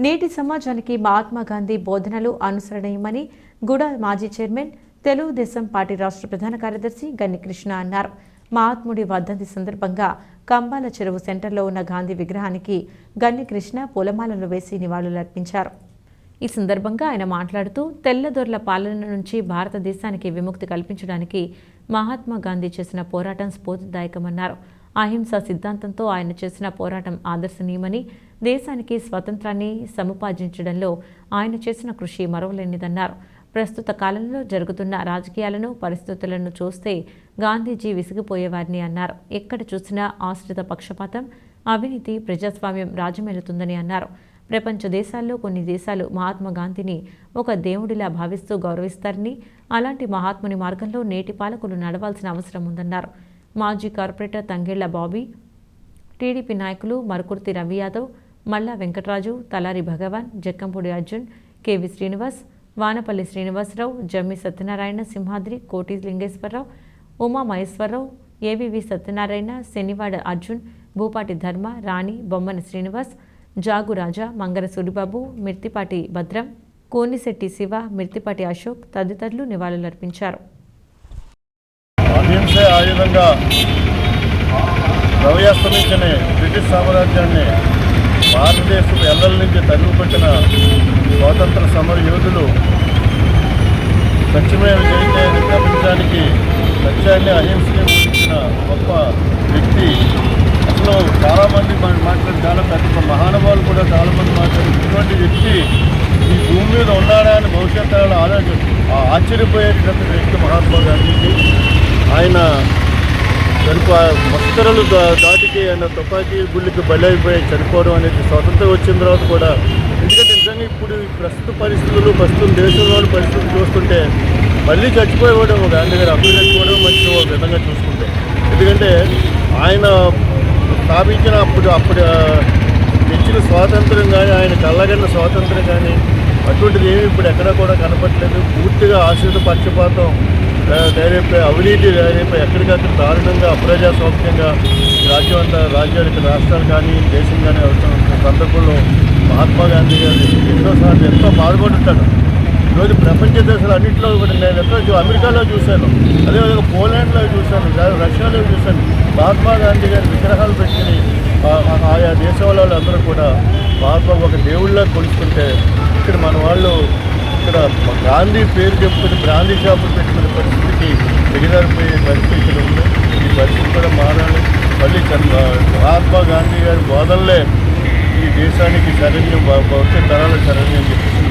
నేటి సమాజానికి మహాత్మా గాంధీ బోధనలు అనుసరణీయమని గుడ మాజీ చైర్మన్ తెలుగుదేశం పార్టీ రాష్ట్ర ప్రధాన కార్యదర్శి గన్ని కృష్ణ అన్నారు. మహాత్ముడి వర్ధంతి సందర్భంగా కంబాల చెరువు సెంటర్లో ఉన్న గాంధీ విగ్రహానికి గన్ని కృష్ణ పూలమాలలు వేసి నివాళులర్పించారు. ఈ సందర్భంగా ఆయన మాట్లాడుతూ తెల్లదొరల పాలన నుంచి భారతదేశానికి విముక్తి కల్పించడానికి మహాత్మా గాంధీ చేసిన పోరాటం స్ఫూర్తిదాయకమన్నారు. అహింస సిద్ధాంతంతో ఆయన చేసిన పోరాటం ఆదర్శనీయమని, దేశానికి స్వాతంత్రాన్ని సముపార్జించడంలో ఆయన చేసిన కృషి మరవలేనిదన్నారు. ప్రస్తుత కాలంలో జరుగుతున్న రాజకీయాలను, పరిస్థితులను చూస్తే గాంధీజీ విసిగిపోయేవారిని అన్నారు. ఎక్కడ చూసినా ఆశ్రిత పక్షపాతం, అవినీతి, ప్రజాస్వామ్యం రాజ్యమేలుతుందని అన్నారు. ప్రపంచ దేశాల్లో కొన్ని దేశాలు మహాత్మా గాంధీని ఒక దేవుడిలా భావిస్తూ గౌరవిస్తారని, అలాంటి మహాత్ముని మార్గంలో నేటి పాలకులు నడవాల్సిన అవసరం ఉందన్నారు. మాజీ కార్పొరేటర్ తంగేళ్ల బాబీ, టీడీపీ నాయకులు మరుకుర్తి రవి యాదవ్, మల్లా వెంకటరాజు, తలారి భగవాన్, జక్కంపూడి అర్జున్, కేవి శ్రీనివాస్, వానపల్లి శ్రీనివాసరావు, జమ్మి సత్యనారాయణ, సింహాద్రి, కోటి లింగేశ్వరరావు, ఉమా మహేశ్వరరావు, ఏవివి సత్యనారాయణ, శనివాడ అర్జున్, భూపాటి ధర్మ, రాణి, బొమ్మన శ్రీనివాస్, జాగు రాజా, మంగర సూరిబాబు, మిర్తిపాటి భద్రం, కోనిశెట్టి శివ, మిర్తిపాటి అశోక్ తదితరులు నివాళులర్పించారు. అహింసే ఆయుధంగా ద్రవ్యాస్తమించిన బ్రిటిష్ సామ్రాజ్యాన్ని భారతదేశం ఎల్లల నుంచి తరిమికొట్టిన స్వాతంత్ర సమర యోధులు సత్యమేవ జయతే అని ప్రపంచానికి సత్యాన్ని అహింసని బోధించిన గొప్ప వ్యక్తి. అసలు చాలామంది మాట్లాడి చాలా పెద్ద మహానుభావులు కూడా చాలామంది మాట్లాడి ఇటువంటి వ్యక్తి ఈ భూమి మీద ఉన్నాడా అని భవిష్యత్తు ఆశ్చర్యపోయేటటువంటి వ్యక్తి మహాత్మా గాంధీజీ. ఆయన మస్తరలు దాటికి ఆయన తుపాకీ గుళ్ళకి బలైపోయి చనిపోవడం అనేది స్వాతంత్రం వచ్చిన తర్వాత కూడా, ఎందుకంటే నిజంగా ఇప్పుడు ప్రస్తుత పరిస్థితులు, ప్రస్తుతం దేశంలోని పరిస్థితులు చూస్తుంటే మళ్ళీ చచ్చిపోయేవాడు గాంధీ గారు, అప్పుడు చచ్చిపోవడం మంచిది ఒక విధంగా చూసుకుంటే. ఎందుకంటే ఆయన స్థాపించిన అప్పుడు తెచ్చిన స్వాతంత్రం కానీ, ఆయన కళ్ళగన్న స్వాతంత్రం కానీ అటువంటిది ఏమి ఇప్పుడు ఎక్కడా కూడా కనపట్లేదు. పూర్తిగా ఆశ్రిత పక్షపాతం, డైరెక్ట్ అవినీతి, డైరెక్ట్ ఎక్కడికక్కడ దారుణంగా అప్రజాస్వామ్యంగా రాజ్యానికి రాష్ట్రాలు కానీ దేశం కానీ అవుతున్న సందర్భంలో మహాత్మా గాంధీ గారు ఎన్నోసార్లు ఎంతో బాధపడుతాడు. ఈరోజు ప్రపంచ దేశాలు అన్నింటిలో కూడా నేను ఎక్కడో అమెరికాలో చూశాను, అదేవిధంగా పోలాండ్లో చూశాను, రష్యాలో చూశాను. మహాత్మా గాంధీ గారి విగ్రహాలు పెట్టుకుని ఆయా దేశం వాళ్ళందరూ కూడా మహాత్మా ఒక దేవుళ్ళ కొలుస్తుంటే, ఇక్కడ మన వాళ్ళు ఇక్కడ గాంధీ పేరు చెప్పుకుని బ్రాందీ షాపులు పెట్టుకునే పరిస్థితికి దిగజారిపోయే పరిస్థితి ఉంది. ఈ పరిస్థితి కూడా మారాలి. మళ్ళీ మహాత్మా గాంధీ గారి బోధనలే ఈ దేశానికి శరణ్యం, భవిష్యత్ తరాల శరణ్యం చెప్పి